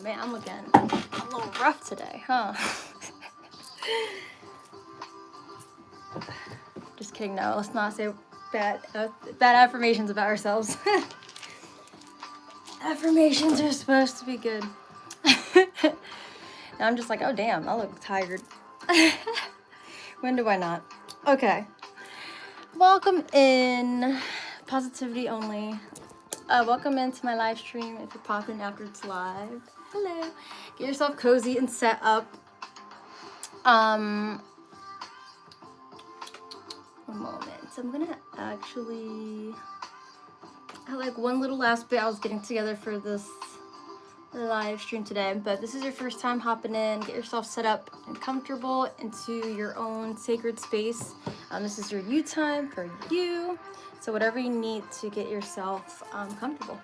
man, I'm looking a little rough today, huh? Just kidding, no, let's not say bad affirmations about ourselves. Affirmations are supposed to be good. Now I'm just like, oh damn, I look tired. When do I not? Okay. Welcome in, positivity only. Welcome into my live stream if you're popping after it's live. Hello. Get yourself cozy and set up. One moment. I'm gonna actually, I have like one little last bit I was getting together for this live stream today, but this is your first time hopping in, get yourself set up and comfortable into your own sacred space. This is your you time for you, so whatever you need to get yourself comfortable.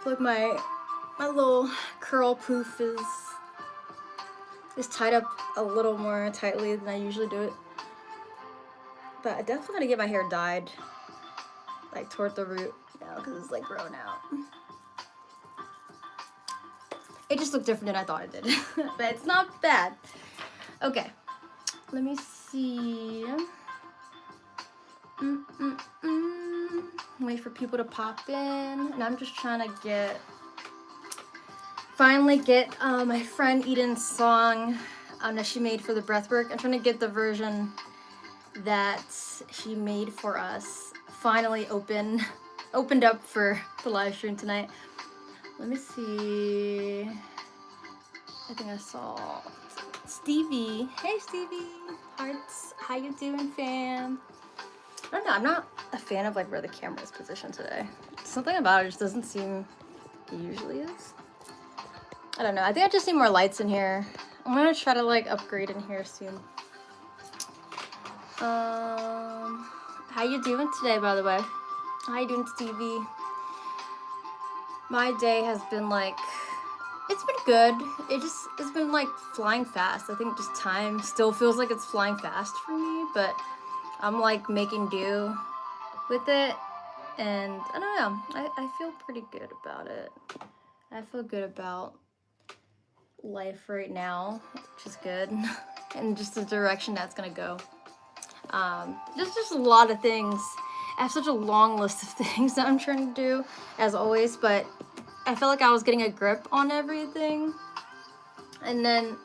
Look, my little curl poof is tied up a little more tightly than I usually do it, but I definitely gotta get my hair dyed like toward the root now because it's like grown out. It just looked different than I thought it did, but it's not bad. Okay, let me see. Wait for people to pop in, and I'm just trying to finally get my friend Eden's song that she made for the Breathwork. I'm trying to get the version that she made for us finally opened up for the live stream tonight. Let me see. I think I saw Stevie. Hey Stevie, hearts, how you doing, fam? I don't know, I'm not a fan of like where the camera is positioned today. Something about it just doesn't seem like it usually is. I don't know, I think I just need more lights in here. I'm gonna try to like upgrade in here soon. How you doing today, by the way? How you doing, Stevie? My day has been like, it's been good. It's been like flying fast. I think just time still feels like it's flying fast for me, but I'm like making do with it, and I don't know, I feel pretty good about it. I feel good about life right now, which is good, and just the direction that's gonna go. Just a lot of things. I have such a long list of things that I'm trying to do, as always, but I felt like I was getting a grip on everything, and then,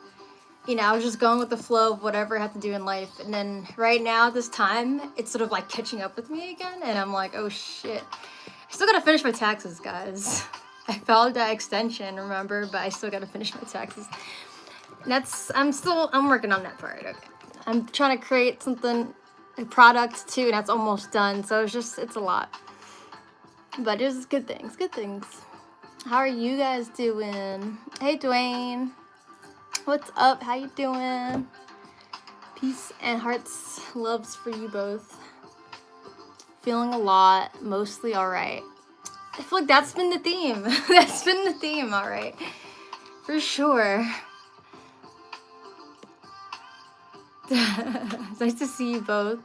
you know, I was just going with the flow of whatever I had to do in life, and then right now, this time, it's sort of like catching up with me again, and I'm like, oh shit. I still gotta finish my taxes, guys. I filed that extension, remember, but I still gotta finish my taxes. And I'm working on that part, okay. I'm trying to create a product too, and that's almost done, so it's a lot. But there's good things. How are you guys doing? Hey, Dwayne. What's up? How you doing? Peace and hearts, loves for you both. Feeling a lot, mostly all right. I feel like that's been the theme. That's been the theme, all right. For sure. It's nice to see you both.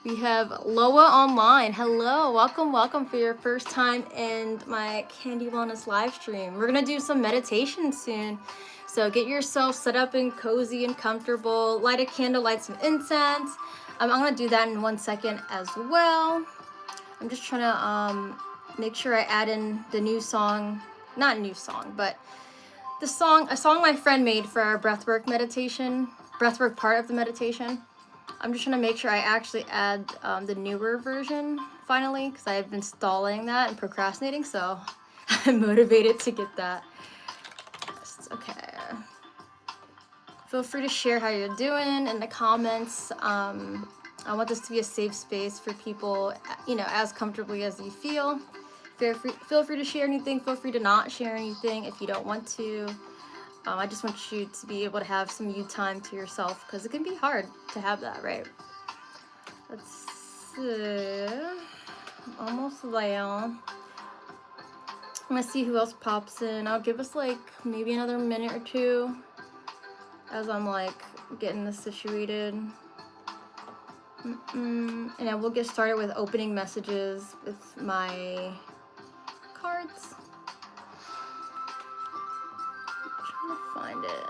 We have Loa online. Hello, welcome for your first time in my Candy Wellness live stream. We're gonna do some meditation soon, so get yourself set up and cozy and comfortable. Light a candle, light some incense. I'm gonna do that in 1 second as well. I'm just trying to make sure I add in the new song, not new song, but a song my friend made for our breathwork part of the meditation. I'm just trying to make sure I actually add the newer version finally, because I've been stalling that and procrastinating, so I'm motivated to get that. Okay. Feel free to share how you're doing in the comments. I want this to be a safe space for people, you know, as comfortably as you feel. Feel free to share anything. Feel free to not share anything if you don't want to. I just want you to be able to have some you time to yourself, because it can be hard to have that, right? Let's see. Almost there. I'm gonna see who else pops in. I'll give us like maybe another minute or two as I'm like getting this situated. And then we'll get started with opening messages with my cards. I'm trying to find it.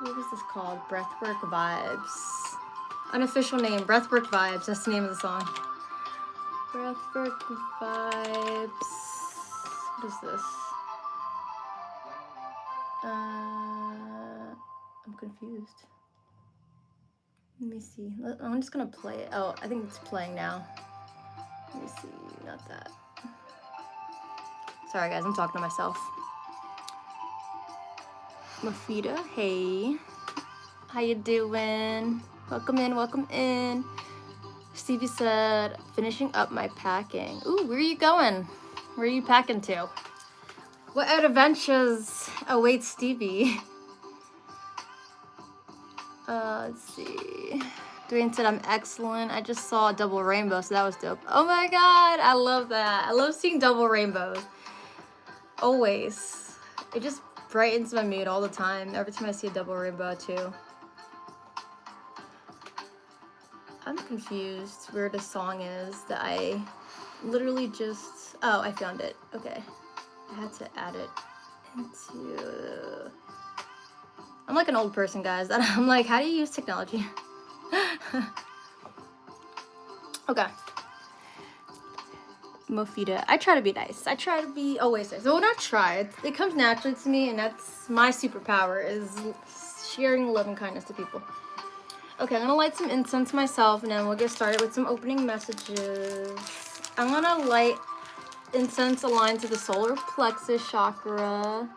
What was this called? Breathwork Vibes. Unofficial name, Breathwork Vibes. That's the name of the song. Breathwork Vibes. What is this? I'm confused. Let me see. I'm just gonna play it. Oh, I think it's playing now. Let me see. Not that. Sorry, guys. I'm talking to myself. Mafita, hey. How you doing? Welcome in, welcome in. Stevie said, finishing up my packing. Ooh, where are you going? Where are you packing to? What adventures await Stevie? Let's see. Dwayne said, I'm excellent. I just saw a double rainbow, so that was dope. Oh my god, I love that. I love seeing double rainbows. Always. It just brightens my mood all the time. Every time I see a double rainbow, too. I'm confused where the song is that I literally just... Oh, I found it. Okay. I had to add it into... I'm like an old person, guys. I'm like, how do you use technology? Okay. Mofita. I try to be nice. I try to be always nice. Well, not try. It comes naturally to me, and that's my superpower, is sharing love and kindness to people. Okay, I'm gonna light some incense myself, and then we'll get started with some opening messages. I'm gonna light incense aligned to the solar plexus chakra.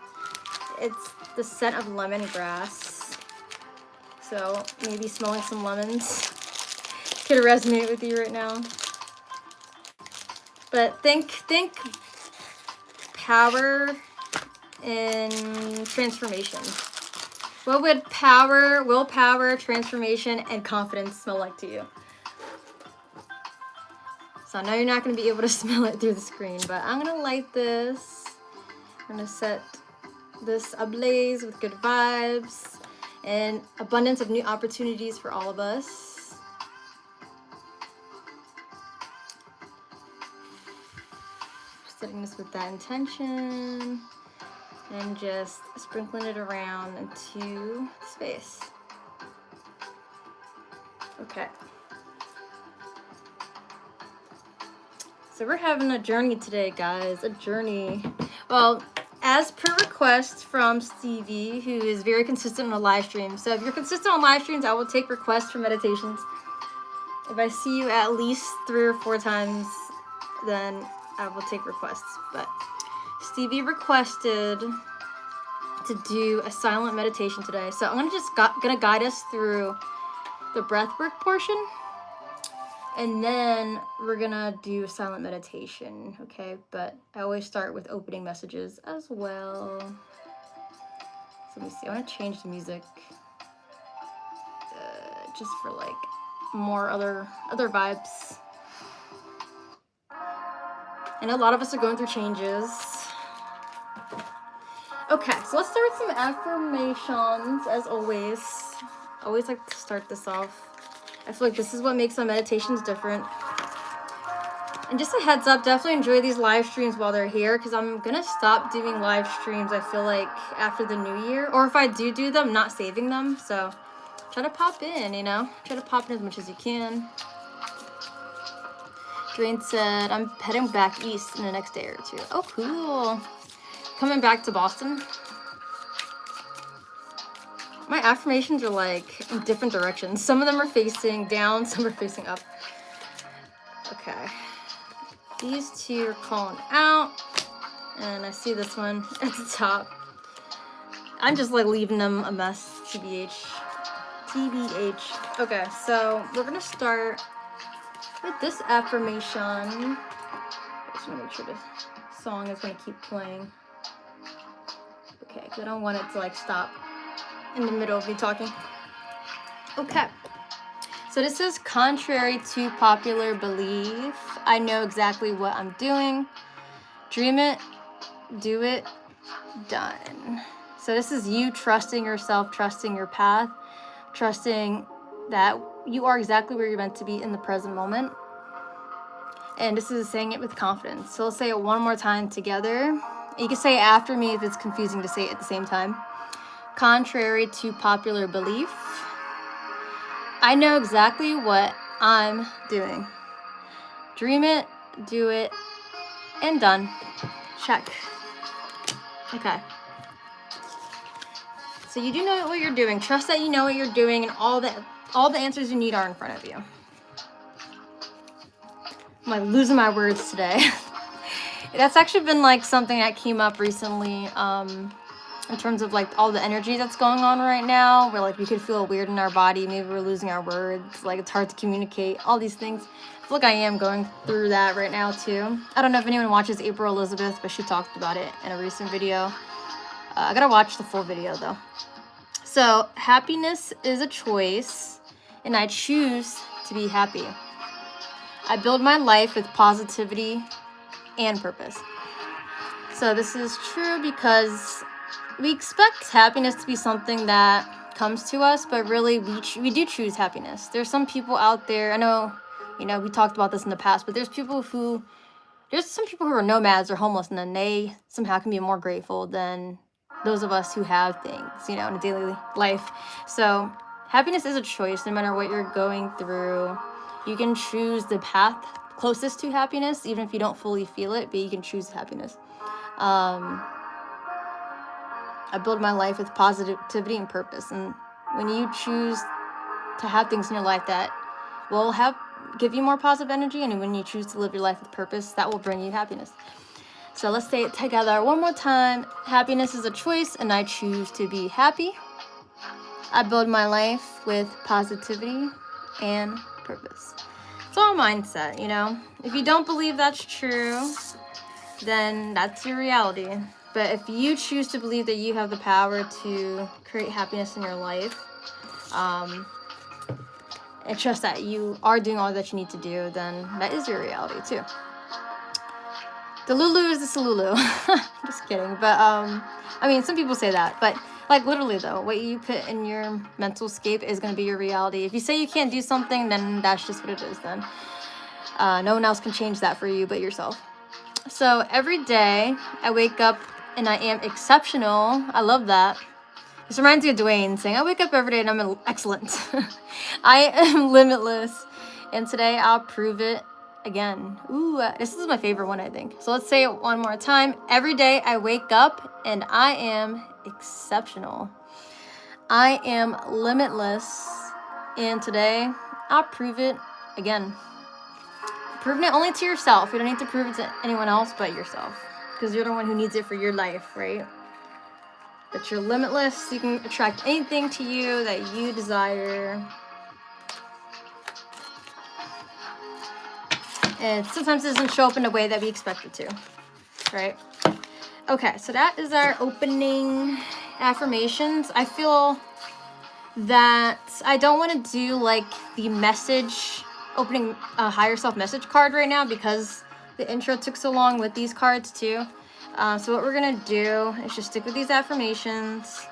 It's the scent of lemongrass. So maybe smelling some lemons could resonate with you right now. But think power and transformation. What would power, willpower, transformation, and confidence smell like to you? So I know you're not going to be able to smell it through the screen, but I'm going to light this. I'm going to set this ablaze with good vibes and abundance of new opportunities for all of us. Setting this with that intention and just sprinkling it around into space. Okay. So we're having a journey today, guys. A journey. Well, as per request from Stevie, who is very consistent on the live stream. So if you're consistent on live streams, I will take requests for meditations. If I see you at least 3 or 4 times, then I will take requests. But Stevie requested to do a silent meditation today. So I'm gonna guide us through the breathwork portion. And then we're gonna do a silent meditation, okay? But I always start with opening messages as well. So let me see, I wanna change the music just for like more other vibes. I know a lot of us are going through changes. Okay, so let's start with some affirmations as always. I always like to start this off. I feel like this is what makes my meditations different. And just a heads up, definitely enjoy these live streams while they're here, because I'm gonna stop doing live streams, I feel like, after the new year. Or if I do them, not saving them. So try to pop in, you know? Try to pop in as much as you can. Dwayne said, I'm heading back east in the next day or 2. Oh, cool. Coming back to Boston. My affirmations are like in different directions. Some of them are facing down, some are facing up. Okay. These 2 are calling out. And I see this one at the top. I'm just like leaving them a mess, TBH. TBH. Okay, so we're gonna start with this affirmation. I just wanna make sure this song is gonna keep playing. Okay, because I don't want it to like stop in the middle of me talking. Okay. So this is contrary to popular belief. I know exactly what I'm doing. Dream it, do it, done. So this is you trusting yourself, trusting your path. trusting that you are exactly where you're meant to be in the present moment. And this is saying it with confidence. So let's say it one more time together. You can say it after me if it's confusing to say it at the same time. Contrary to popular belief, I know exactly what I'm doing. Dream it, do it, and done. Check. Okay. So you do know what you're doing. Trust that you know what you're doing, and all the answers you need are in front of you. I'm like losing my words today. That's actually been like something that came up recently, in terms of like all the energy that's going on right now, where like we could feel weird in our body, maybe we're losing our words, like it's hard to communicate, all these things. I feel like I am going through that right now too. I don't know if anyone watches 𝐹𝑂𝐿𝐿𝑂𝑊, but she talked about it in a recent video. I gotta watch the full video though. So happiness is a choice, and I choose to be happy. I build my life with positivity and purpose. So this is true because we expect happiness to be something that comes to us, but really we do choose happiness. There's some people out there, I know, we talked about this in the past, but there's some people who are nomads or homeless, and then they somehow can be more grateful than those of us who have things, in a daily life. So happiness is a choice. No matter what you're going through, you can choose the path closest to happiness, even if you don't fully feel it, but you can choose happiness. I build my life with positivity and purpose. And when you choose to have things in your life that will give you more positive energy, and when you choose to live your life with purpose, that will bring you happiness. So let's say it together one more time. Happiness is a choice, and I choose to be happy. I build my life with positivity and purpose. It's all mindset, If you don't believe that's true, then that's your reality. But if you choose to believe that you have the power to create happiness in your life, and trust that you are doing all that you need to do, then that is your reality too. The Lulu is the Salulu. Just kidding. But some people say that, but like literally though, what you put in your mental scape is going to be your reality. If you say you can't do something, then that's just what it is then. No one else can change that for you but yourself. So every day I wake up and I am exceptional. I love that. This reminds me of Dwayne saying, I wake up every day and I'm excellent. I am limitless. And today I'll prove it again. Ooh, this is my favorite one, I think. So let's say it one more time. Every day I wake up and I am exceptional. I am limitless. And today I'll prove it again. Proving it only to yourself. You don't need to prove it to anyone else but yourself, because you're the one who needs it for your life, right? That you're limitless. You can attract anything to you that you desire. And sometimes it doesn't show up in a way that we expect it to, right? Okay, so that is our opening affirmations. I feel that I don't want to do like the opening a higher self message card right now, because the intro took so long with these cards too. So what we're gonna do is just stick with these affirmations,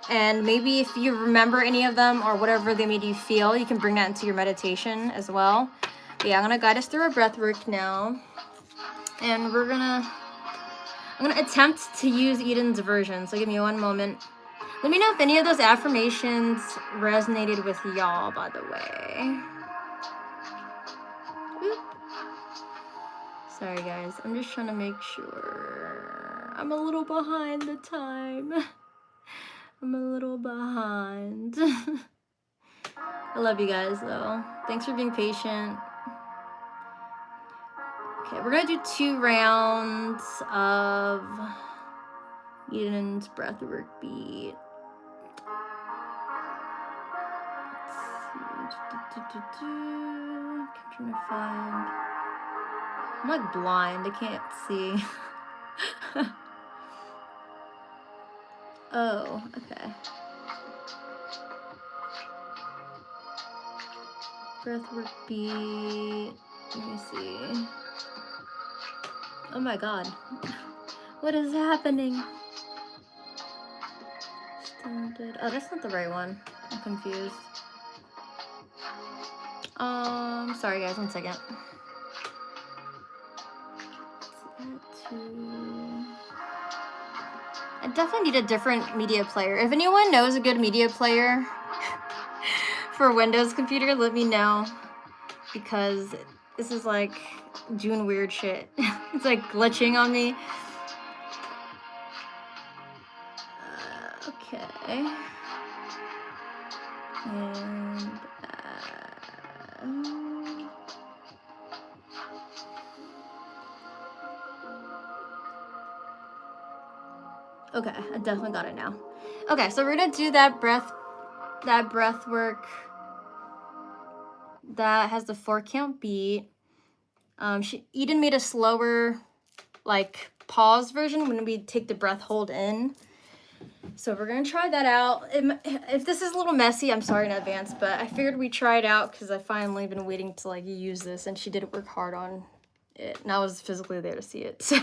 and maybe if you remember any of them or whatever they made you feel, you can bring that into your meditation as well. But yeah, I'm gonna guide us through our breath work now, and I'm gonna attempt to use Eden's version. So give me one moment. Let me know if any of those affirmations resonated with y'all, by the way. Oop. Sorry guys, I'm just trying to make sure. I'm a little behind the time. I'm a little behind. I love you guys though. Thanks for being patient. Okay, we're gonna do 2 rounds of Eden's breathwork beat. Let's see. I'm trying to find. I'm like blind, I can't see. Oh, okay. Breathwork beat. Let me see. Oh my god. What is happening? Oh, that's not the right one. I'm confused. Sorry guys, 1 second. I definitely need a different media player. If anyone knows a good media player for Windows computer, let me know, because this is like doing weird shit. It's like glitching on me. Okay. And okay, I definitely got it now. Okay, so we're gonna do that breath work that has the 4-count beat. Eden made a slower, like, pause version when we take the breath hold in. So we're gonna try that out. If this is a little messy, I'm sorry in advance, but I figured we'd try it out because I finally been waiting to like use this, and she did work hard on it, and I was physically there to see it. So,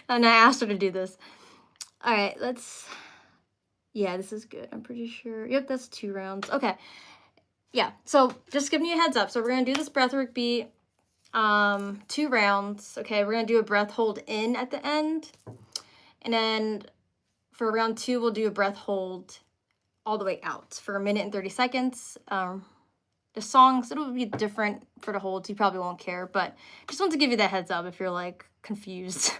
and I asked her to do this. All right, yeah, this is good. I'm pretty sure. Yep, that's 2 rounds. Okay. Yeah, so just giving you a heads up. So we're gonna do this breathwork beat, 2 rounds. Okay, we're gonna do a breath hold in at the end, and then for round 2, we'll do a breath hold all the way out for 1 minute and 30 seconds. The songs, it'll be different for the holds. You probably won't care, but just want to give you that heads up if you're like confused.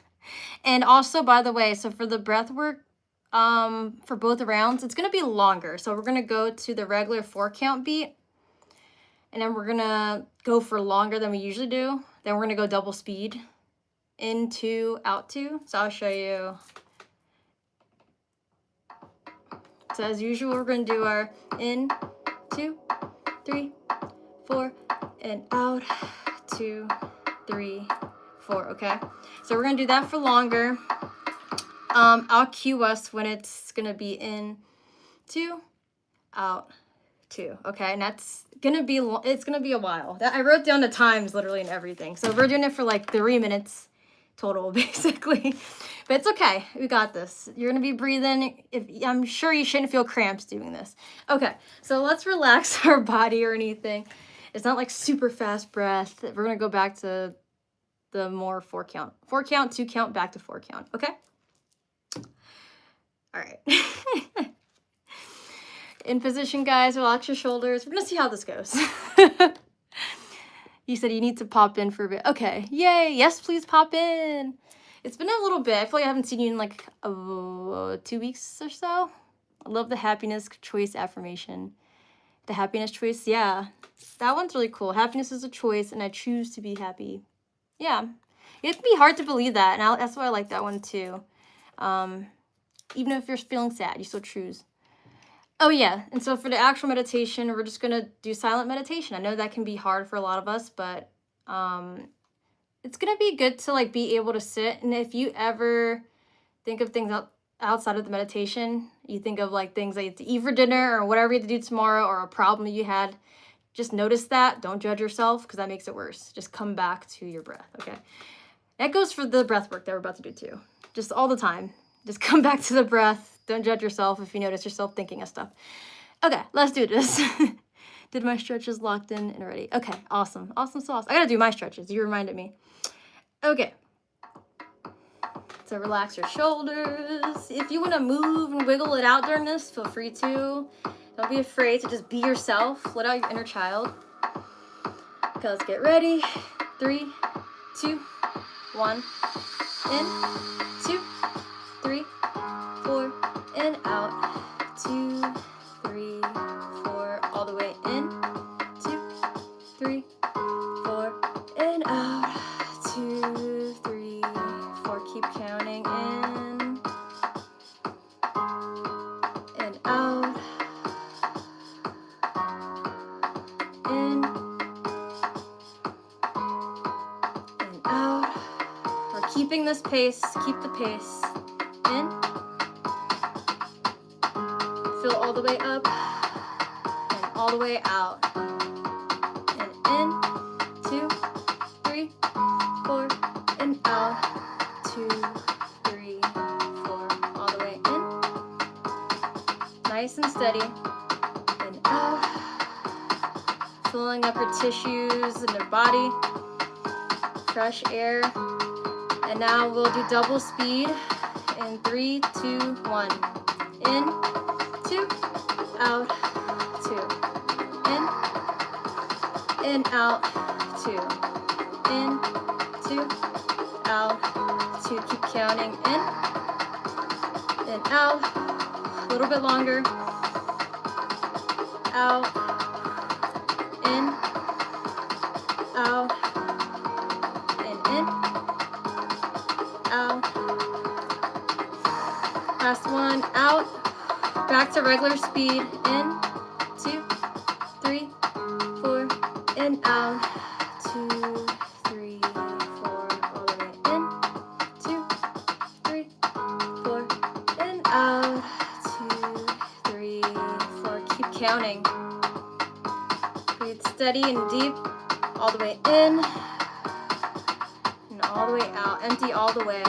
And also, by the way, so for the breath work, for both rounds, it's gonna be longer. So we're gonna go to the regular 4-count beat, and then we're gonna go for longer than we usually do. Then we're gonna go double speed, in 2, out 2. So I'll show you. So as usual, we're gonna do our in, 2, 3, 4, and out, 2, 3, 4, okay? So we're gonna do that for longer. I'll cue us when it's gonna be in, 2, out, 2, okay? And that's gonna be, it's gonna be a while. I wrote down the times literally and everything. So we're doing it for like 3 minutes total, basically. But it's okay, we got this. You're gonna be breathing. I'm sure you shouldn't feel cramps doing this. Okay, so let's relax our body or anything. It's not like super fast breath. We're gonna go back to the more 4-count. 4-count, 2-count, back to 4-count, okay? All right. In position, guys, relax your shoulders. We're gonna see how this goes. You said you need to pop in for a bit. Okay, yay, yes, please pop in. It's been a little bit. I feel like I haven't seen you in like 2 weeks or so. I love the happiness choice affirmation. The happiness choice, yeah. That one's really cool. Happiness is a choice, and I choose to be happy. Yeah. It can be hard to believe that, and that's why I like that one too. Even if you're feeling sad, you still choose. Oh yeah, and so for the actual meditation, we're just gonna do silent meditation. I know that can be hard for a lot of us, but it's gonna be good to like be able to sit. And if you ever think of things outside of the meditation, you think of like things that you have to eat for dinner or whatever you have to do tomorrow or a problem you had, just notice that. Don't judge yourself, because that makes it worse. Just come back to your breath, okay? That goes for the breath work that we're about to do too. Just all the time. Just come back to the breath. Don't judge yourself if you notice yourself thinking of stuff. Okay, let's do this. Did my stretches locked in and ready? Okay, awesome. Awesome sauce. I gotta do my stretches. You reminded me. Okay. So relax your shoulders. If you want to move and wiggle it out during this, feel free to. Don't be afraid to just be yourself. Let out your inner child. Okay, let's get ready. 3, 2, 1. In, 2, 3, 4, and out. 2, 3, 4. All the way in. 2, 3, 4, and out. 2, 3, 4. Keep counting in and out. In and out. We're keeping this pace. Keep the pace. In. Fill all the way up and all the way out. And in. 2, 3, 4, and out. 2, 3, 4. All the way in. Nice and steady. filling up her tissues and her body. Fresh air. And now we'll do double speed in 3, 2, 1. In, 2, out, 2. In, out, 2. In, 2, out, 2. Keep counting. In, out. A little bit longer. Out. In, out. In, out. Last one, out. Back to regular speed. In, 2, 3, 4. In, out. 2, 3, 4. All the way in. 2, 3, 4. In, out. 2, 3, 4. Keep counting. Breathe steady and deep. All the way in. And all the way out. Empty all the way.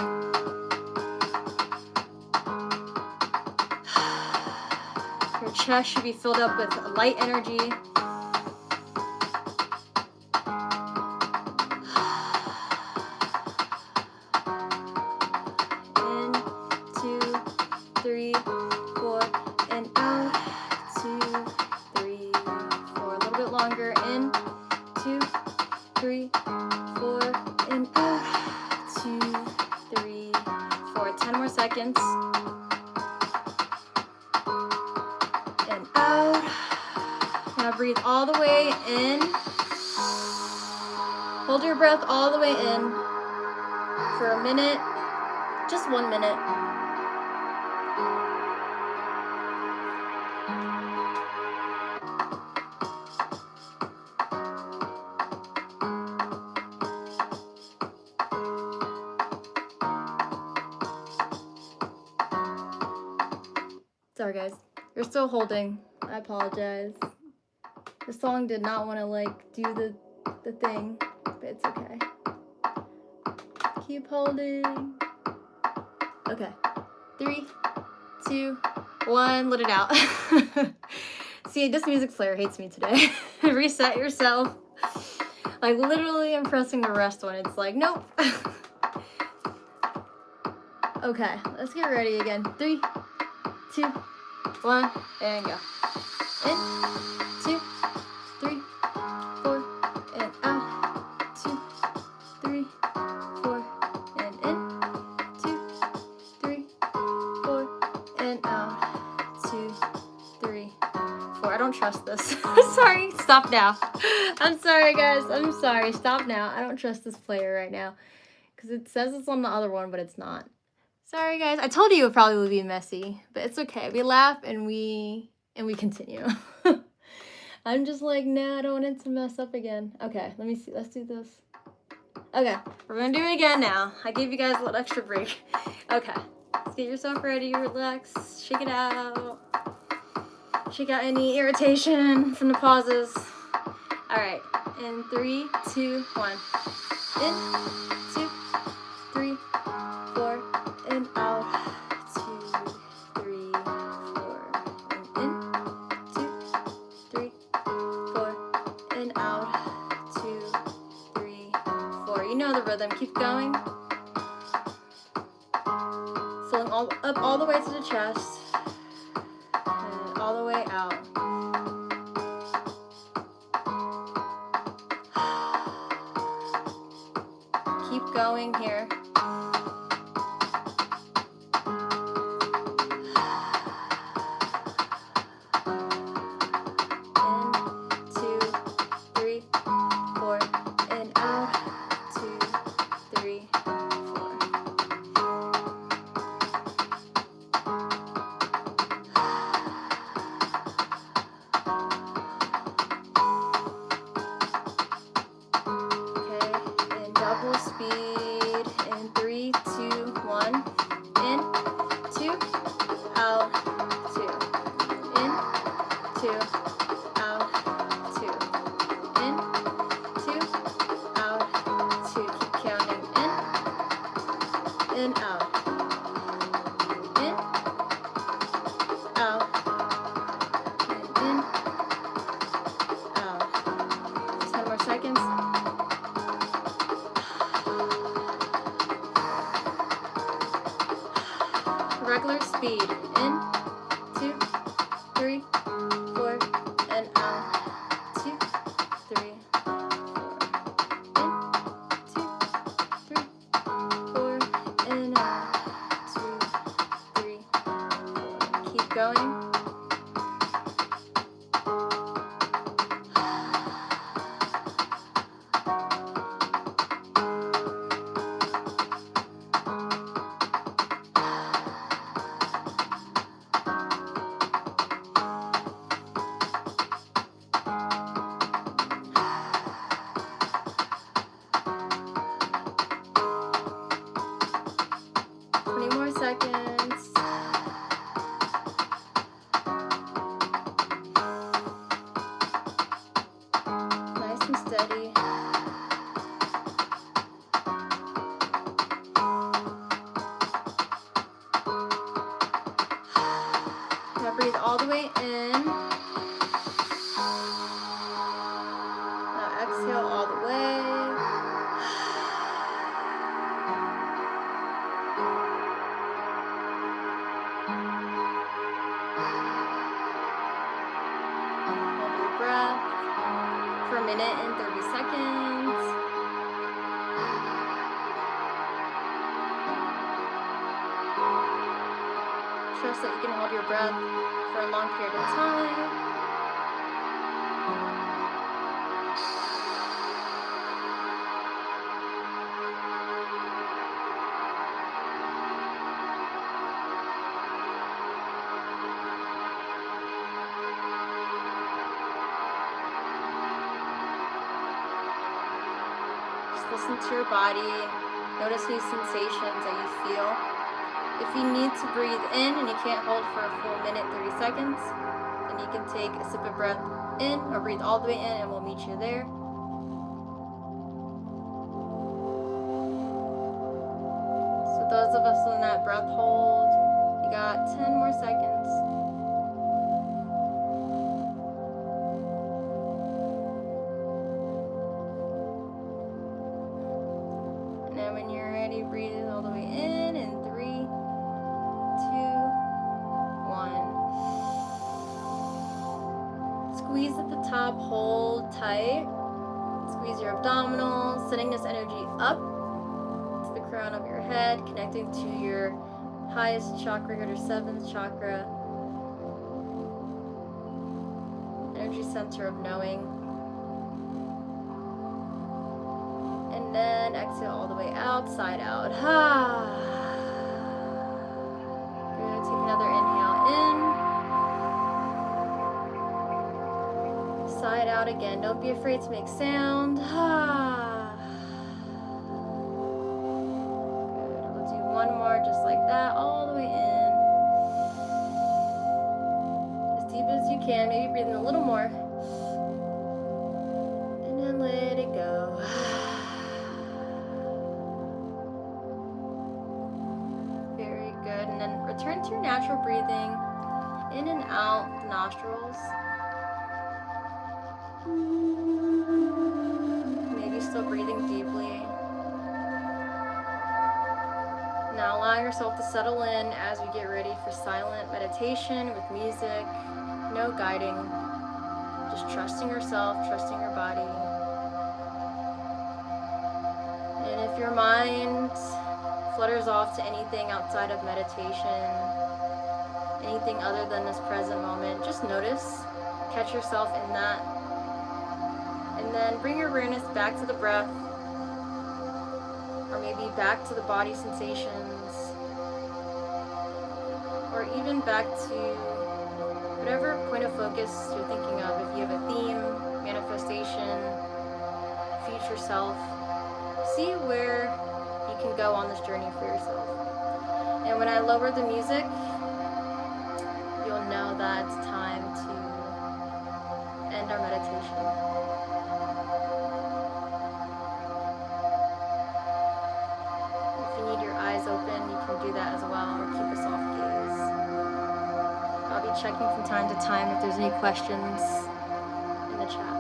Your chest should be filled up with light energy. In, 2, 3, 4, and out. 2, 3, 4. A little bit longer. In, 2, 3, 4, and out. 2, 3, 4. 10 more seconds. And out. Now breathe all the way in. Hold your breath all the way in for a minute, just 1 minute. Sorry guys, you're still holding. I apologize. The song did not want to like do the thing, but it's okay. Keep holding. Okay. 3, 2, 1, let it out. See, this music player hates me today. Reset yourself. Like literally I'm pressing the rest one. It's like, nope. Okay, let's get ready again. 3, 2, 1, and go. In, 2, 3, 4, and out. 2, 3, 4, and in. 2, 3, 4, and out. 2, 3, 4. I don't trust this. Sorry, stop now. I'm sorry, guys. I'm sorry. Stop now. I don't trust this player right now because it says it's on the other one, but it's not. Sorry, guys. I told you it probably would be messy, but it's okay. We laugh and we continue. I'm just like, nah, I don't want it to mess up again. Okay, let me see. Let's do this. Okay, we're gonna do it again now. I gave you guys a little extra break. Okay, let's get yourself ready, relax, shake it out. Shake out any irritation from the pauses. All right, in 3, 2, 1. In, 2, 3, 4, and out. 2, 3, 4, and in. 2, 3, 4, and out. 2, 3, 4. You know the rhythm. Keep going. Filling up all the way to the chest. And all the way out. Keep going here. Double speed in 3, 2, 1. In, 2, out, 2. In, 2, out, 2. In, 2, out, 2. Keep counting. In, out. In, out. And in, out. regular speed. In, 2, 3, 4, and out. 2, 3, 4. In, 2, 3, 4, and out. 2, 3, 4. Keep going. Seconds. Nice and steady. Now breathe all the way in. Now exhale all the way. For a minute and 30 seconds. Trust that you can hold your breath for a long period of time. Listen to your body. Notice these sensations that you feel. If you need to breathe in and you can't hold for a full minute, 30 seconds, then you can take a sip of breath in or breathe all the way in and we'll meet you there. So those of us in that breath hold, you got 10 more seconds. Breathe all the way in 3, 2, 1. Squeeze at the top, hold tight. Squeeze your abdominals, sending this energy up to the crown of your head, connecting to your highest chakra here, your 7th chakra. Energy center of knowing. And then exhale all the way out, side out. Good. Take another inhale in. Side out again. Don't be afraid to make sound. Good. We'll do one more just like that, all the way in. As deep as you can. Maybe breathe in a little more. And then let it go. Return to your natural breathing, in and out the nostrils. Maybe still breathing deeply. Now allow yourself to settle in as we get ready for silent meditation with music, no guiding, just trusting yourself, trusting your body. And if your mind flutters off to anything outside of meditation, anything other than this present moment, just notice, catch yourself in that, and then bring your awareness back to the breath, or maybe back to the body sensations, or even back to whatever point of focus you're thinking of. If you have a theme, manifestation, future self, see where you can go on this journey for yourself. And when I lower the music, you'll know that it's time to end our meditation. If you need your eyes open, you can do that as well, or keep a soft gaze. I'll be checking from time to time if there's any questions in the chat.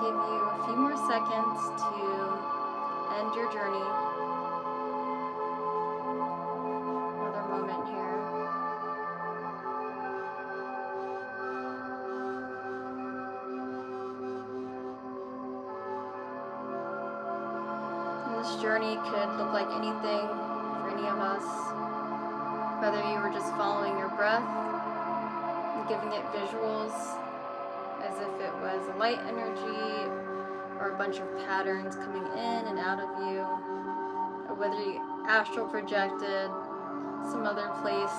give you a few more seconds to end your journey. Another moment here. And this journey could look like anything for any of us. Whether you were just following your breath and giving it visuals as if it was a light energy or a bunch of patterns coming in and out of you, or whether you astral projected some other place.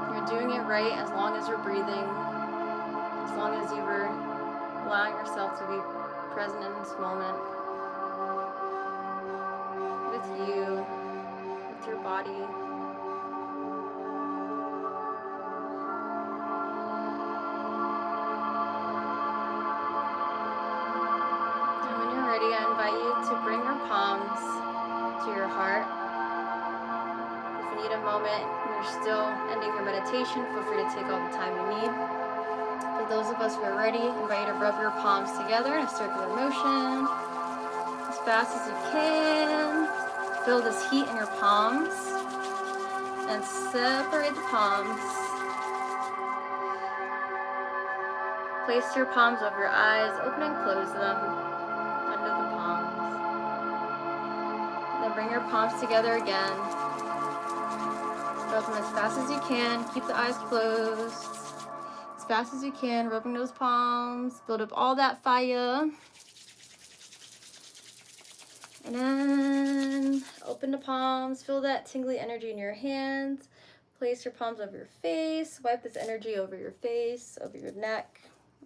You're doing it right as long as you're breathing, as long as you were allowing yourself to be present in this moment with you, with your body. I invite you to bring your palms to your heart. If you need a moment and you're still ending your meditation, feel free to take all the time you need. For those of us who are ready, I invite you to rub your palms together in a circular motion as fast as you can. Feel this heat in your palms and separate the palms. Place your palms over your eyes, open and close them. Bring your palms together again. Rub them as fast as you can. Keep the eyes closed. As fast as you can, rubbing those palms. Build up all that fire. And then open the palms. Feel that tingly energy in your hands. Place your palms over your face. Wipe this energy over your face, over your neck,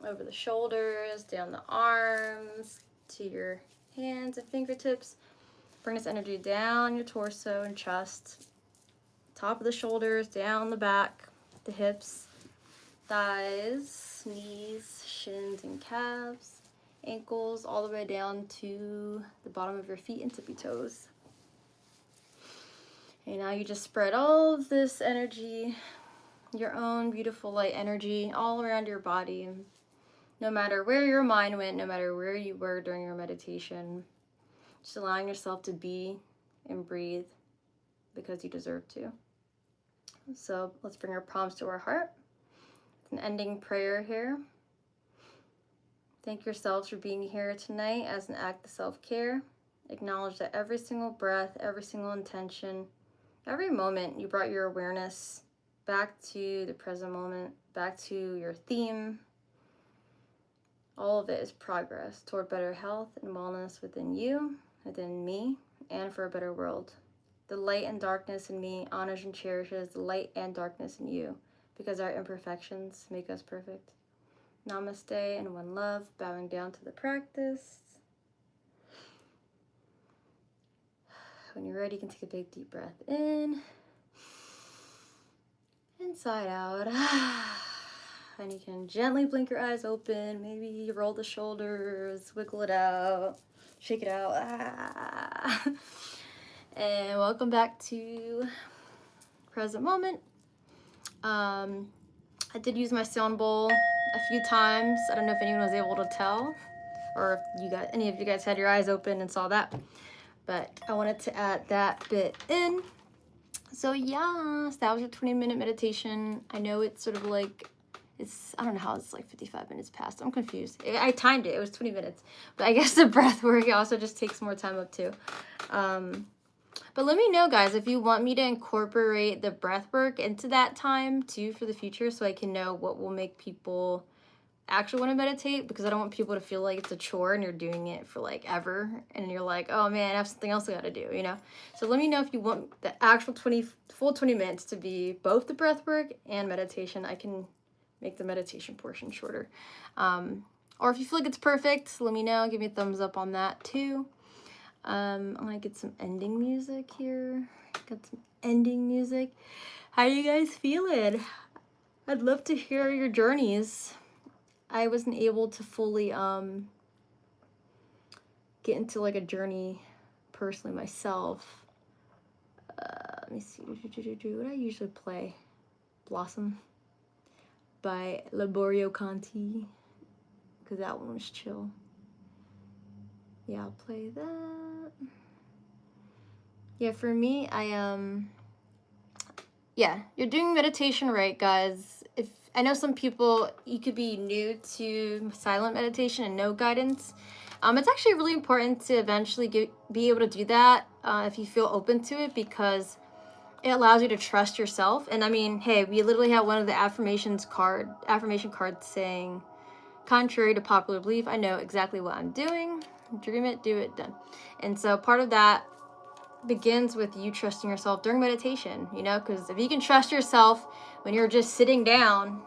over the shoulders, down the arms, to your hands and fingertips. Bring this energy down your torso and chest, top of the shoulders, down the back, the hips, thighs, knees, shins and calves, ankles, all the way down to the bottom of your feet and tippy toes. And now you just spread all of this energy, your own beautiful light energy, all around your body. No matter where your mind went, no matter where you were during your meditation, just allowing yourself to be and breathe because you deserve to. So let's bring our palms to our heart. It's an ending prayer here. Thank yourselves for being here tonight as an act of self-care. Acknowledge that every single breath, every single intention, every moment you brought your awareness back to the present moment, back to your theme. All of it is progress toward better health and wellness within you, within me, and for a better world. The light and darkness in me honors and cherishes the light and darkness in you, because our imperfections make us perfect. Namaste and one love, bowing down to the practice. When you're ready, you can take a big deep breath in, inside out. And you can gently blink your eyes open, maybe roll the shoulders, wiggle it out, shake it out. And welcome back to present moment. I did use my sound bowl a few times. I don't know if anyone was able to tell, or if any of you guys had your eyes open and saw that, but I wanted to add that bit in. So yes, that was your 20-minute meditation. I know it's sort of like, I don't know how it's like 55 minutes past. I'm confused. I timed it. It was 20 minutes. But I guess the breath work also just takes more time up too. But let me know, guys, if you want me to incorporate the breath work into that time too for the future, so I can know what will make people actually want to meditate, because I don't want people to feel like it's a chore and you're doing it for like ever and you're like, oh man, I have something else I gotta do, you know? So let me know if you want the actual full 20 minutes to be both the breath work and meditation. I can make the meditation portion shorter. Or if you feel like it's perfect, let me know. Give me a thumbs up on that too. I'm gonna get some ending music here. Got some ending music. How are you guys feeling? I'd love to hear your journeys. I wasn't able to fully get into like a journey personally myself. Let me see. What do I usually play? Blossom by Laborio Conti. because that one was chill. Yeah, I'll play that. Yeah, for me, yeah, you're doing meditation right, guys. If I know some people, you could be new to silent meditation and no guidance. It's actually really important to eventually be able to do that if you feel open to it, because it allows you to trust yourself. And I mean, hey, we literally have one of the affirmation cards saying, contrary to popular belief, I know exactly what I'm doing. Dream it, do it, done. And so part of that begins with you trusting yourself during meditation, you know, because if you can trust yourself when you're just sitting down,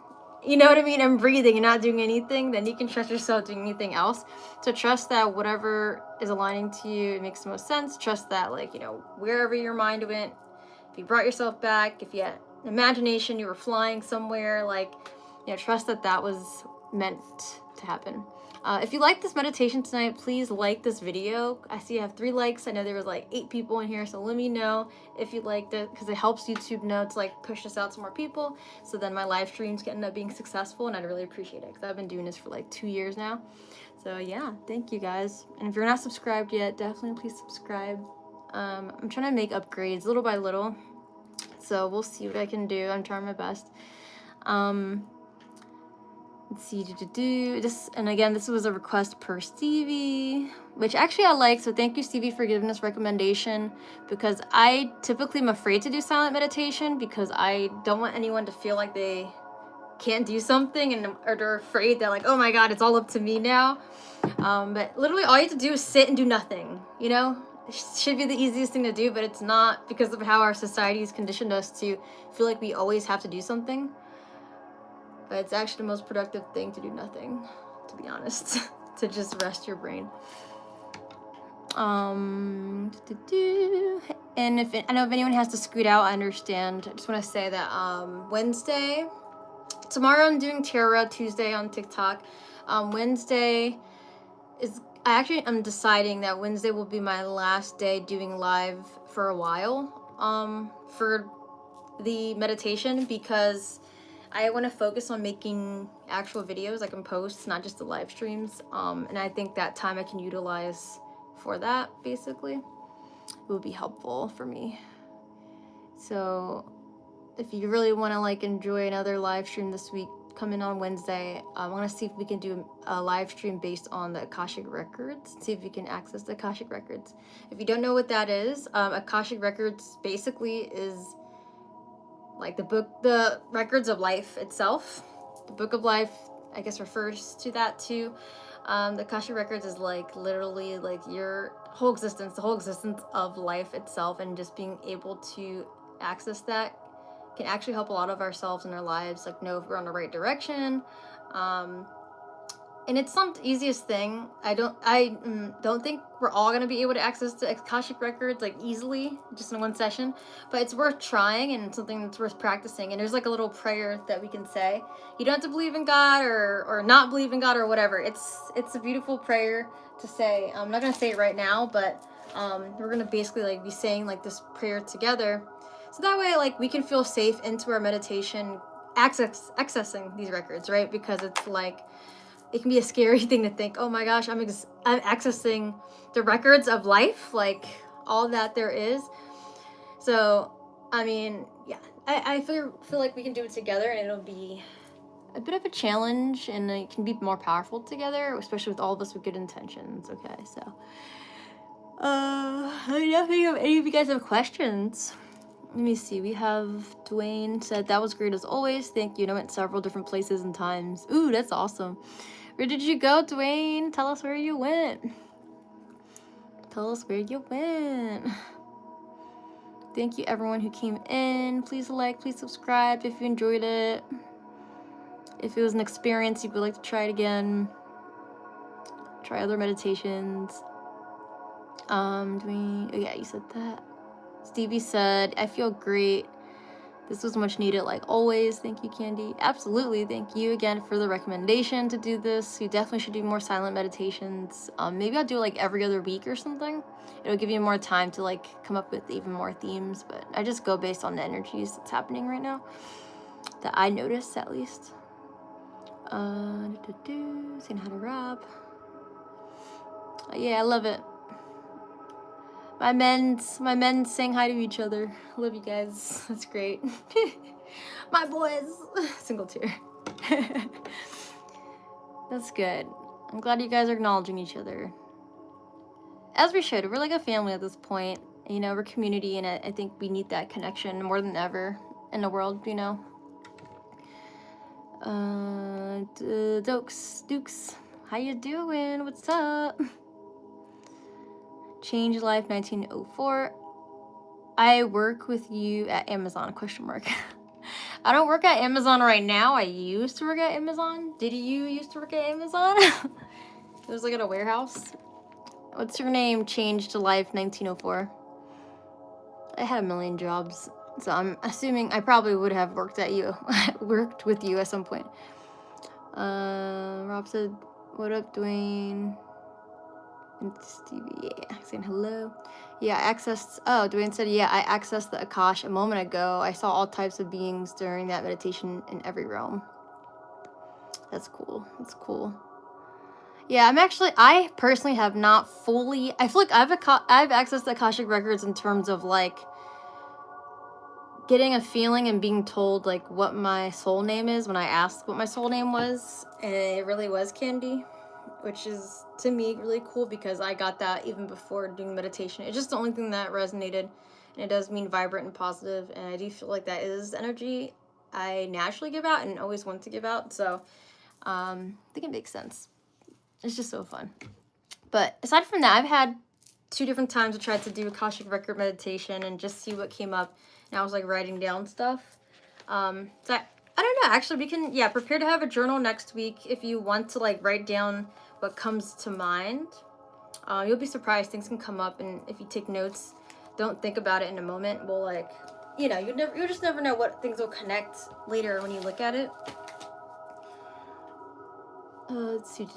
you know what I mean, and breathing and not doing anything, then you can trust yourself doing anything else. So trust that whatever is aligning to you, it makes the most sense. Trust that, like, you know, wherever your mind went, if you brought yourself back, if you had imagination, you were flying somewhere, like, you know, trust that that was meant to happen. If you like this meditation tonight, please like this video. I see I have 3 likes. I know there was like 8 people in here, so let me know if you liked it, because it helps YouTube know to like push this out to more people, so then my live streams can end up being successful, and I'd really appreciate it, because I've been doing this for like 2 years now. So yeah, thank you guys. And if you're not subscribed yet, definitely please subscribe. I'm trying to make upgrades little by little, so we'll see what I can do. I'm trying my best. Let's see, this, and again, this was a request per Stevie, which actually I like, so thank you, Stevie, for giving this recommendation, because I typically am afraid to do silent meditation because I don't want anyone to feel like they can't do something, and or they're afraid that, like, oh my god, it's all up to me now. But literally all you have to do is sit and do nothing, you know? It should be the easiest thing to do, but it's not, because of how our society has conditioned us to feel like we always have to do something. But it's actually the most productive thing to do nothing, to be honest, to just rest your brain. And if I know if anyone has to scoot out, I understand. I just want to say that Wednesday, tomorrow I'm doing Terra, Tuesday on TikTok. Wednesday is, I'm deciding that Wednesday will be my last day doing live for a while for the meditation, because I want to focus on making actual videos I can post, not just the live streams. And I think that time I can utilize for that, basically, it would be helpful for me. So if you really want to like enjoy another live stream this week, come in on Wednesday. I want to see if we can do a live stream based on the Akashic Records, see if we can access the Akashic Records. If you don't know what that is, Akashic Records basically is like the records of life itself. The book of life, I guess, refers to that too. The Akashic Records is like literally like your whole existence, the whole existence of life itself, and just being able to access that can actually help a lot of ourselves in our lives, like know if we're on the right direction. And it's not the easiest thing. I don't think we're all gonna be able to access the Akashic Records like easily, just in one session. But it's worth trying, and it's something that's worth practicing. And there's like a little prayer that we can say. You don't have to believe in God or not believe in God or whatever. It's a beautiful prayer to say. I'm not gonna say it right now, but we're gonna basically like be saying like this prayer together, so that way like we can feel safe into our meditation, accessing these records, right? Because it's like, it can be a scary thing to think, oh my gosh, I'm accessing the records of life, like all that there is. So, I mean, yeah, I feel like we can do it together, and it'll be a bit of a challenge, and it can be more powerful together, especially with all of us with good intentions. Okay, so let me know if any of you guys have questions. Let me see. We have Dwayne said, that was great as always. Thank you. I went several different places and times. Ooh, that's awesome. Where did you go, Dwayne? Tell us where you went. Tell us where you went. Thank you, everyone who came in. Please like, please subscribe if you enjoyed it. If it was an experience you would like to try it again, try other meditations. Dwayne, oh yeah, you said that. Stevie said, I feel great. This was much needed, like always. Thank you, Candy. Absolutely. Thank you again for the recommendation to do this. You definitely should do more silent meditations. Maybe I'll do like every other week or something. It'll give you more time to like come up with even more themes, but I just go based on the energies that's happening right now, that I notice at least. Saying hi to Rob. Yeah, I love it. My men saying hi to each other. I love you guys. That's great. My boys. Single tear. That's good. I'm glad you guys are acknowledging each other. As we should. We're like a family at this point. You know, we're community, and I think we need that connection more than ever in the world, you know. Dukes, how you doing? What's up? Change Life 1904. I work with you at Amazon, ? I don't work at Amazon right now. I used to work at Amazon. Did you used to work at Amazon? It was like at a warehouse. What's your name? Change to Life 1904. I had a million jobs, so I'm assuming I probably would have worked with you at some point. Rob said, what up, Dwayne? And Stevie, yeah, saying hello. Yeah, Dwayne said, yeah, I accessed the Akash a moment ago. I saw all types of beings during that meditation in every realm. That's cool. That's cool. Yeah, I personally have not fully, I feel like I've accessed the Akashic records in terms of like getting a feeling and being told like what my soul name is when I asked what my soul name was, and it really was Candy, which is to me really cool because I got that even before doing meditation. It's just the only thing that resonated, and it does mean vibrant and positive, and I do feel like that is energy I naturally give out and always want to give out, so I think it makes sense. It's just so fun. But aside from that, I've had 2 different times I tried to do Akashic record meditation and just see what came up, and I was like writing down stuff. So I don't know, actually we can, prepare to have a journal next week if you want to like write down what comes to mind. You'll be surprised, things can come up, and if you take notes, don't think about it in a moment. Well, like, you know, you'll just never know what things will connect later when you look at it. Let's see.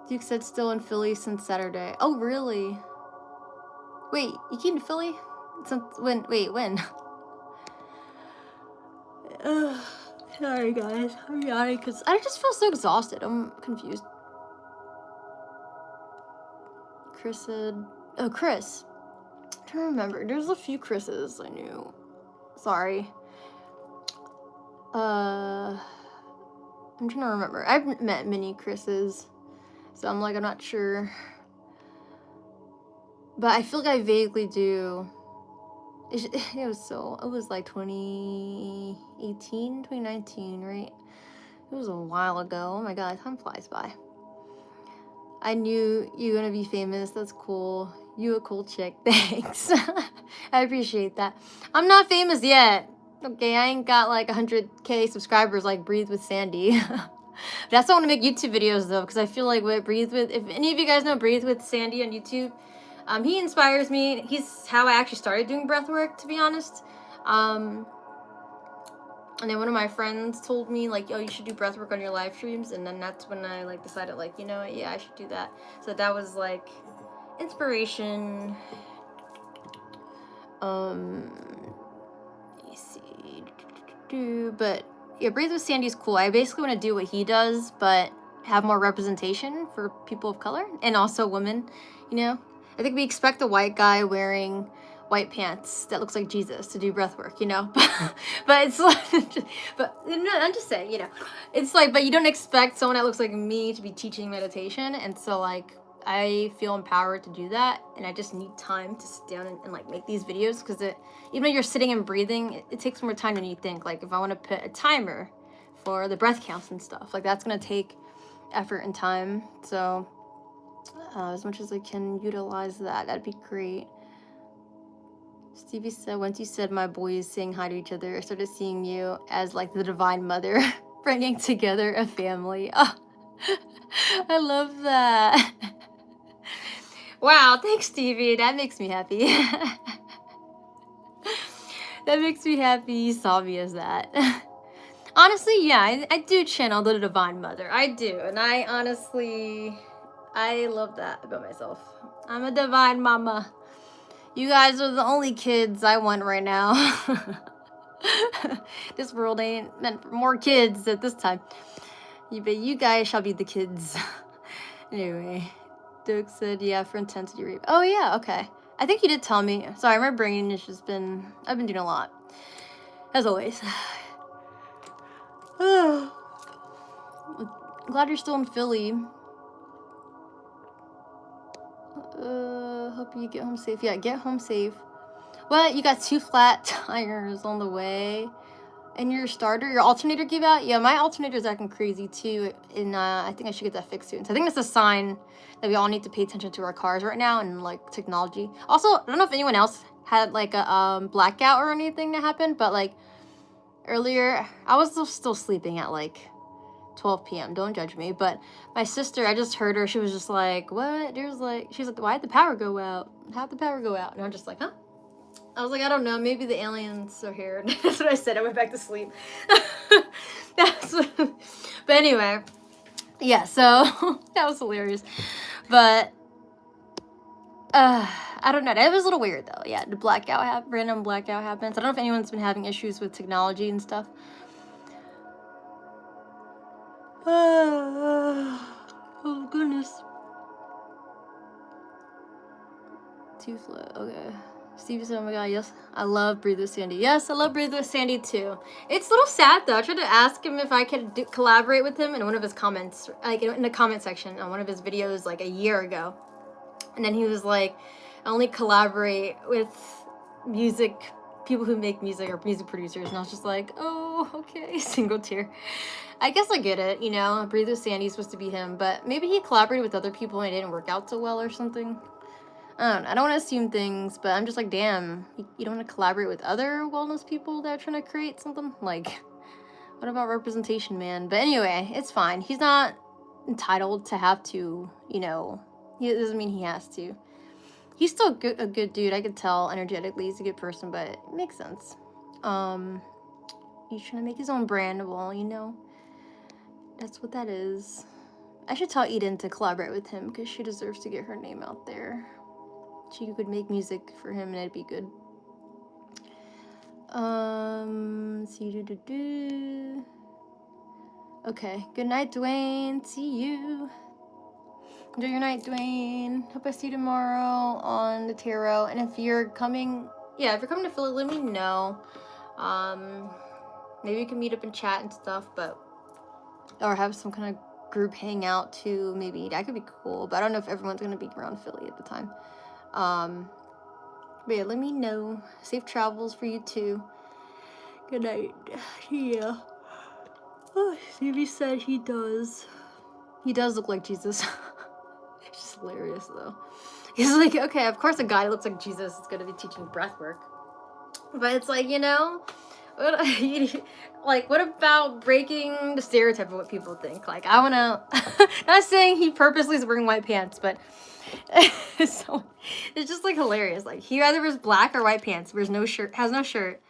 Duke said still in Philly since Saturday. Oh, really? Wait, you came to Philly? When? Sorry, guys. I'm yawning because I just feel so exhausted. I'm confused. Chris said... Oh, Chris. I'm trying to remember. There's a few Chris's I knew. Sorry. I'm trying to remember. I've met many Chris's, so I'm not sure. But I feel like I vaguely do. It was like 2018, 2019, right? It was a while ago. Oh my god, time flies by. I knew you were gonna be famous. That's cool. You a cool chick. Thanks. I appreciate that. I'm not famous yet. Okay, I ain't got like 100K subscribers like Breathe with Sandy. That's why I want to make YouTube videos though, because I feel like if any of you guys know Breathe with Sandy on YouTube, he inspires me. He's how I actually started doing breath work, to be honest. And then one of my friends told me like, yo, you should do breath work on your live streams, and then that's when I like decided like, you know what, yeah, I should do that. So that was like inspiration. Let me see. But yeah, Breathe with Sandy is cool. I basically want to do what he does, but have more representation for people of color and also women, you know? I think we expect a white guy wearing white pants that looks like Jesus to do breath work, you know? But it's like, no, I'm just saying, you know, it's like, but you don't expect someone that looks like me to be teaching meditation. And so like, I feel empowered to do that, and I just need time to sit down and like make these videos, because even though you're sitting and breathing, it takes more time than you think. Like if I want to put a timer for the breath counts and stuff, like that's gonna take effort and time. So as much as I can utilize that, that'd be great. Stevie said, once you said my boys saying hi to each other, I started seeing you as like the divine mother bringing together a family. Oh, I love that. Wow, thanks, Stevie. That makes me happy. That makes me happy you saw me as that. Honestly, yeah, I do channel the Divine Mother. I do. And I love that about myself. I'm a divine mama. You guys are the only kids I want right now. This world ain't meant for more kids at this time. But you guys shall be the kids. Anyway, Doug said, yeah, for intensity rape. Oh, yeah, okay. I think you did tell me. Sorry, my brain has just been, I've been doing a lot. As always. I'm glad you're still in Philly. Hope you get home safe. Yeah, get home safe. What? You got 2 flat tires on the way? And your alternator gave out? Yeah, my alternator's acting crazy too. And I think I should get that fixed soon. So I think that's a sign that we all need to pay attention to our cars right now and like technology. Also, I don't know if anyone else had like a blackout or anything that happened, but like earlier, I was still sleeping at like 12 p.m. Don't judge me. But my sister, I just heard her. She was just like, what? She's like, why'd the power go out? How'd the power go out? And I'm just like, huh? I was like, I don't know. Maybe the aliens are here. That's what I said. I went back to sleep. But anyway, yeah, so that was hilarious. But I don't know. That was a little weird, though. Yeah, the random blackout happens. I don't know if anyone's been having issues with technology and stuff. Oh, goodness. Too slow. Okay. Steve said, oh my god, yes, I love Breathe with Sandy. Yes, I love Breathe with Sandy too. It's a little sad though. I tried to ask him if I could collaborate with him in one of his comments, like in the comment section on one of his videos like a year ago. And then he was like, I only collaborate with people who make music or music producers. And I was just like, oh, okay, single tear. I guess I get it, you know, Breathe with Sandy's supposed to be him, but maybe he collaborated with other people and it didn't work out so well or something. I don't want to assume things, but I'm just like, damn, you don't want to collaborate with other wellness people that are trying to create something? Like, what about representation, man? But anyway, it's fine. He's not entitled to have to, you know, it doesn't mean he has to. He's still a good dude. I could tell energetically he's a good person, but it makes sense. He's trying to make his own brand. Well, you know, that's what that is. I should tell Eden to collaborate with him because she deserves to get her name out there. She could make music for him and it'd be good. Okay, good night, Dwayne. See you. Enjoy your night, Dwayne. Hope I see you tomorrow on the tarot. And if you're coming, if you're coming to Philly, let me know. Maybe we can meet up and chat and stuff, or have some kind of group hangout too. Maybe that could be cool, but I don't know if everyone's gonna be around Philly at the time. But yeah, let me know. Safe travels for you too. Good night. Yeah. Oh, Stevie said he does. He does look like Jesus. It's just hilarious though. He's like, okay, of course a guy who looks like Jesus is gonna be teaching breathwork. But it's like, you know, what about breaking the stereotype of what people think? Like, I wanna, not saying he purposely is wearing white pants, but so it's just like hilarious. Like, he either wears black or white pants, wears no shirt, has no shirt,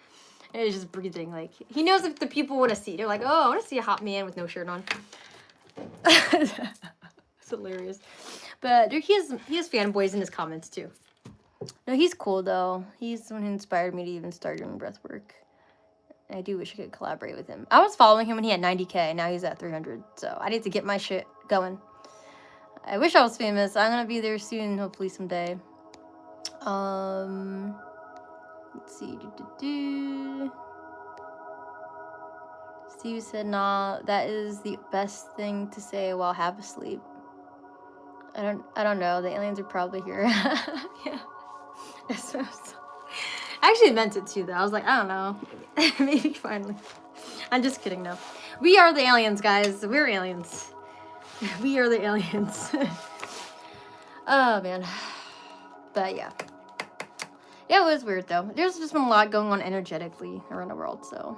and is just breathing. Like, he knows if the people want to see. They're like, oh, I want to see a hot man with no shirt on. It's hilarious. But he has fanboys in his comments too. No, he's cool though. He's the one who inspired me to even start doing breathwork. I do wish I could collaborate with him. I was following him when he had 90K. Now he's at 300. So I need to get my shit going. I wish I was famous. I'm gonna be there soon, hopefully someday. Let's see. Steve said, nah, that is the best thing to say while half asleep. I don't know. The aliens are probably here. Yeah. I actually meant it too, though. I was like, I don't know. Maybe finally. I'm just kidding, no. We are the aliens, guys. We're aliens. We are the aliens. Oh, man. But, yeah. Yeah, it was weird, though. There's just been a lot going on energetically around the world, so...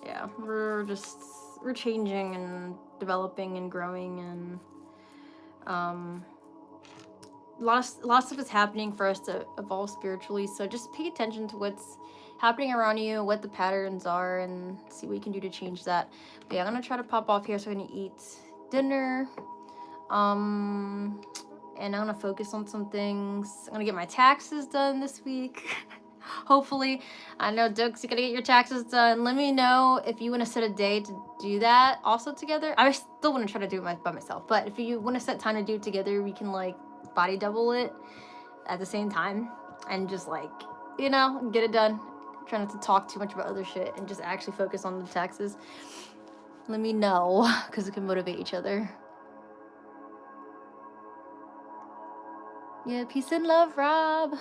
Yeah, we're changing and developing and growing, and... A lot of stuff is happening for us to evolve spiritually, so just pay attention to what's happening around you, what the patterns are, and see what you can do to change that. But yeah, I'm gonna try to pop off here so I'm gonna eat dinner, and I'm gonna focus on some things. I'm gonna get my taxes done this week. Hopefully. I know, Dukes, you gotta get your taxes done. Let me know if you want to set a day to do that also together. I still want to try to do it by myself, but if you want to set time to do it together, we can like body double it at the same time and just like, you know, get it done. Try not to talk too much about other shit and just actually focus on the taxes. Let me know, because we can motivate each other. Yeah, peace and love, Rob.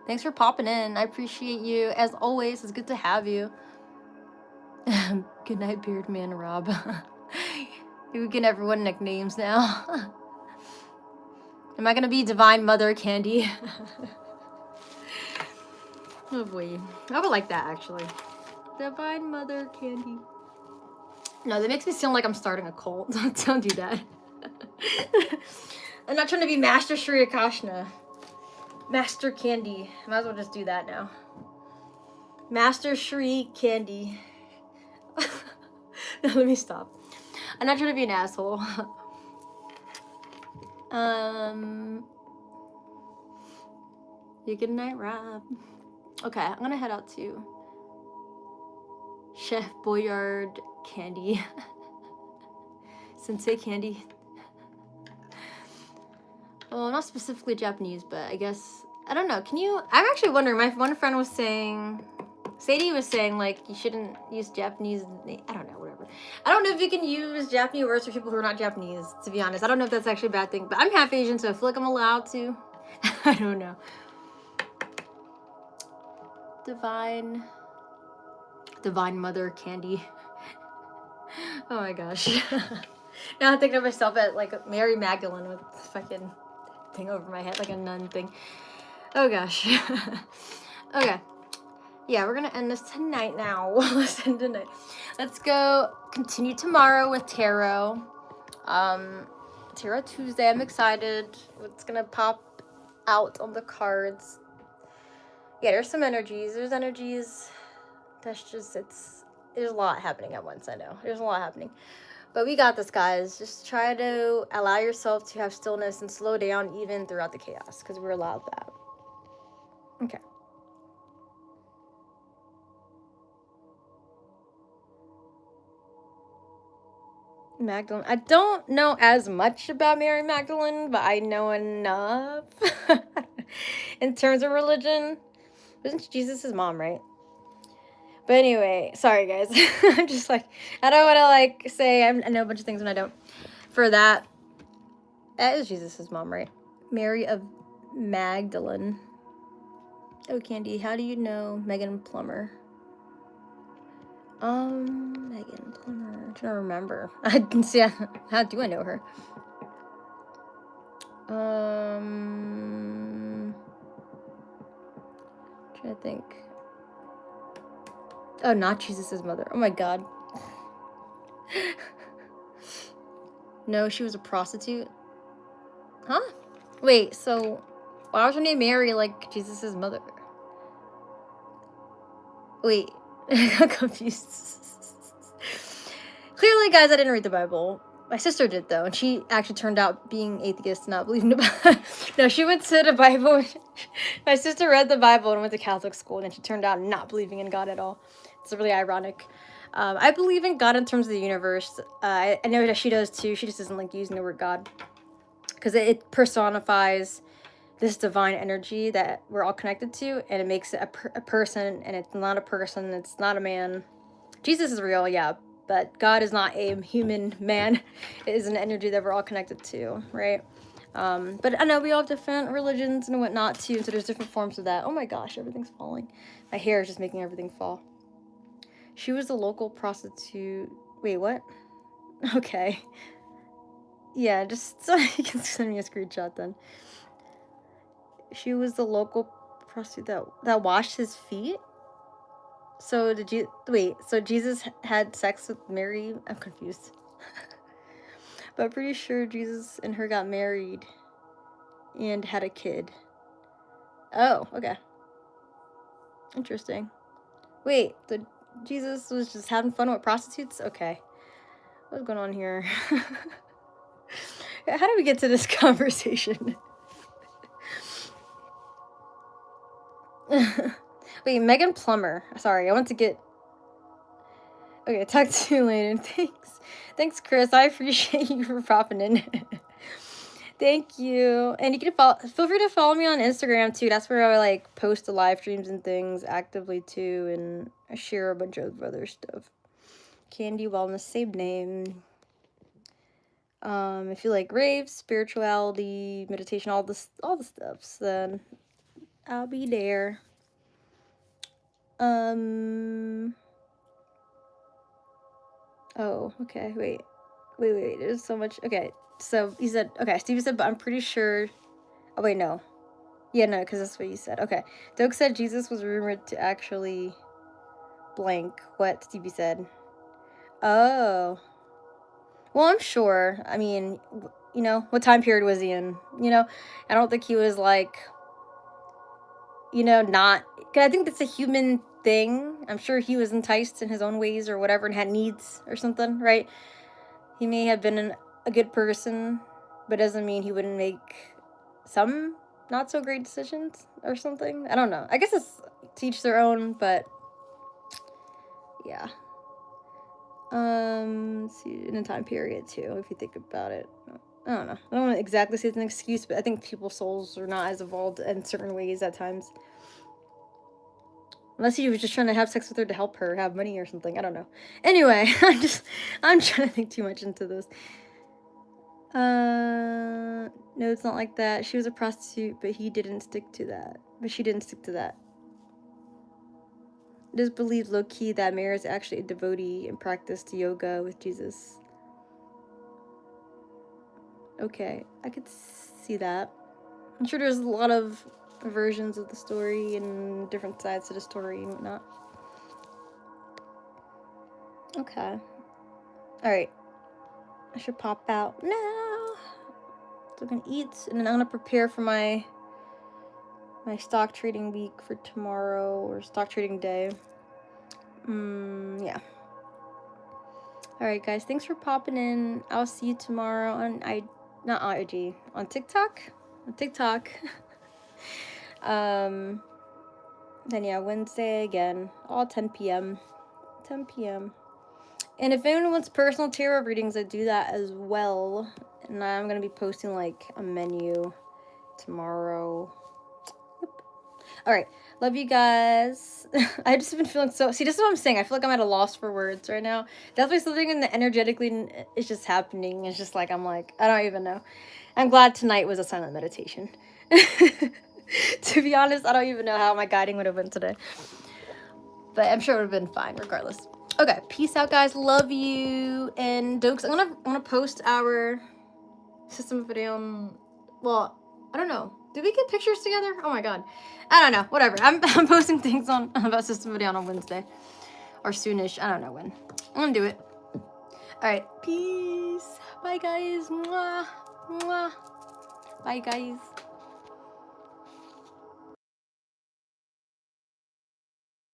Thanks for popping in. I appreciate you. As always, it's good to have you. Good night, Beard Man Rob. We can everyone nicknames now. Am I gonna be Divine Mother Candy? Oh boy. I would like that actually. Divine Mother Candy. No, that makes me sound like I'm starting a cult. Don't do that. I'm not trying to be Master Shri Akashna. Master Candy. Might as well just do that now. Master Shri Candy. No, let me stop. I'm not trying to be an asshole. Good night, Rob. Okay, I'm gonna head out to Chef Boyard Candy. Sensei Candy. Well, not specifically Japanese, but I guess, I don't know. Can you, I'm actually wondering, my one friend was saying, Sadie was saying, like, you shouldn't use Japanese, I don't know, whatever. I don't know if you can use Japanese words for people who are not Japanese, to be honest. I don't know if that's actually a bad thing, but I'm half Asian, so I feel like I'm allowed to. I don't know. Divine Mother Candy. Oh my gosh. Now I'm thinking of myself at, like, Mary Magdalene with fucking thing over my head, like a nun thing. Oh gosh. Okay. Yeah, we're gonna end this tonight now. Listen tonight. Let's go continue tomorrow with tarot. Tarot Tuesday. I'm excited. What's gonna pop out on the cards? Yeah, there's some energies. There's energies. That's just, there's a lot happening at once. I know there's a lot happening. But we got this, guys. Just try to allow yourself to have stillness and slow down even throughout the chaos, because we're allowed that. Okay. Magdalene. I don't know as much about Mary Magdalene, but I know enough in terms of religion. Wasn't Jesus' mom, right? But anyway, sorry guys. I'm just like, I don't want to like say I know a bunch of things when I don't. For that, that is Jesus' mom, right? Mary of Magdalene. Oh, Candy, how do you know Megan Plummer? Megan Plummer. I'm trying to remember. I didn't see. How do I know her? Trying to think. Oh, not Jesus' mother. Oh my god. No, she was a prostitute. Huh? Wait, so why was her name Mary like Jesus' mother? Wait, I got confused. Clearly, guys, I didn't read the Bible. My sister did, though, and she actually turned out being atheist, not believing the Bible. No, she went to the Bible. My sister read the Bible and went to Catholic school, and then she turned out not believing in God at all. It's really ironic. I believe in God in terms of the universe. I know that she does, too. She just doesn't like using the word God, because it personifies this divine energy that we're all connected to, and it makes it a person, and it's not a person, it's not a man. Jesus is real, yeah, but God is not a human man. It is an energy that we're all connected to, right? But I know we all have different religions and whatnot too, so there's different forms of that. Oh my gosh, everything's falling. My hair is just making everything fall. She was the local prostitute. Wait, what? Okay. Yeah, just so you can send me a screenshot then. She was the local prostitute that washed his feet? So did you wait, so Jesus had sex with Mary? I'm confused. But I'm pretty sure Jesus and her got married and had a kid. Oh, okay. Interesting. Wait, so Jesus was just having fun with prostitutes? Okay. What's going on here? How do we get to this conversation? Wait, Megan Plummer. Sorry, I want to get... Okay, talk to you later. Thanks. Thanks, Chris. I appreciate you for popping in. Thank you. And you can feel free to follow me on Instagram too. That's where I like post the live streams and things actively too, and I share a bunch of other stuff. Candy Wellness, same name. If you like raves, spirituality, meditation, all the stuffs, then I'll be there. Oh, okay. Wait. There's so much. Okay. So he said, okay, Stevie said, but I'm pretty sure. Oh, wait, no. Yeah, no, because that's what you said. Okay. Doug said Jesus was rumored to actually blank what Stevie said. Oh. Well, I'm sure. I mean, you know, what time period was he in? You know, I don't think he was like, you know, not. Because I think that's a human thing. I'm sure he was enticed in his own ways or whatever and had needs or something, right? He may have been a good person, but doesn't mean he wouldn't make some not so great decisions or something. I don't know. I guess it's to each their own, but yeah. Let's see, in a time period too, if you think about it. I don't know. I don't want to exactly say it's an excuse, but I think people's souls are not as evolved in certain ways at times. Unless he was just trying to have sex with her to help her have money or something. I don't know. Anyway, I'm trying to think too much into this. No, it's not like that. She was a prostitute, but she didn't stick to that. I just believe low-key that Mary is actually a devotee and practiced yoga with Jesus. Okay, I could see that. I'm sure there's a lot of versions of the story and different sides to the story and whatnot. Okay. Alright. I should pop out now. So I'm gonna eat, and then I'm gonna prepare for my stock trading week for tomorrow, or stock trading day. Yeah. Alright, guys. Thanks for popping in. I'll see you tomorrow on not IG, on TikTok. Then yeah, Wednesday again, all 10 p.m. And if anyone wants personal tarot readings, I do that as well. And I'm gonna be posting like a menu tomorrow. Yep. Alright, love you guys. I just been feeling so... See, this is what I'm saying. I feel like I'm at a loss for words right now. Definitely something in the energetically is just happening. It's just like, I'm like, I don't even know. I'm glad tonight was a silent meditation. To be honest, I don't even know how my guiding would have went today. But I'm sure it would have been fine regardless. Okay, peace out, guys. Love you. And Dokes, I'm gonna post our System of a Down. Well, I don't know. Did we get pictures together? Oh my god. I don't know. Whatever. I'm posting things about System of a Down on Wednesday. Or soonish. I don't know when. I'm gonna do it. Alright. Peace. Bye, guys. Mwah. Mwah. Bye, guys.